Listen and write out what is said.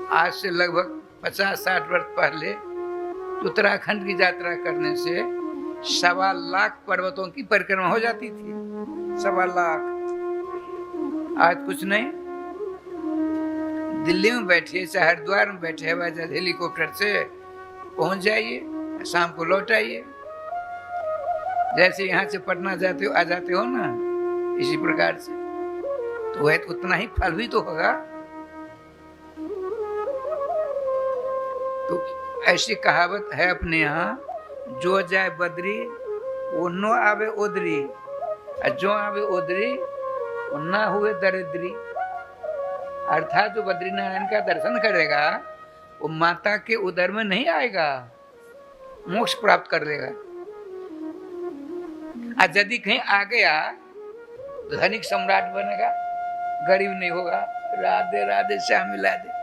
आज से लगभग 50-60 वर्ष पहले उत्तराखंड की यात्रा करने से 1.25 लाख पर्वतों की परिक्रमा हो जाती थी। 1.25 लाख। आज कुछ नहीं, दिल्ली में बैठिए चाहे हरिद्वार में बैठे हवाई जहाज हेलीकॉप्टर से पहुंच जाइए, शाम को लौट आइए। जैसे यहाँ से पटना जाते हो आ जाते हो ना, इसी प्रकार से तो वह उतना ही फल भी तो होगा। तो ऐसी कहावत है अपने यहाँ, जो जाए बद्री वो न आवे ओदरी, और जो आवे ओदरी वो ना हुए दरिद्री। अर्थात जो बद्रीनारायण का दर्शन करेगा वो माता के उदर में नहीं आएगा, मोक्ष प्राप्त कर लेगा। और यदि कहीं आ गया धनिक सम्राट बनेगा, गरीब नहीं होगा। राधे राधे, श्याम मिला दे।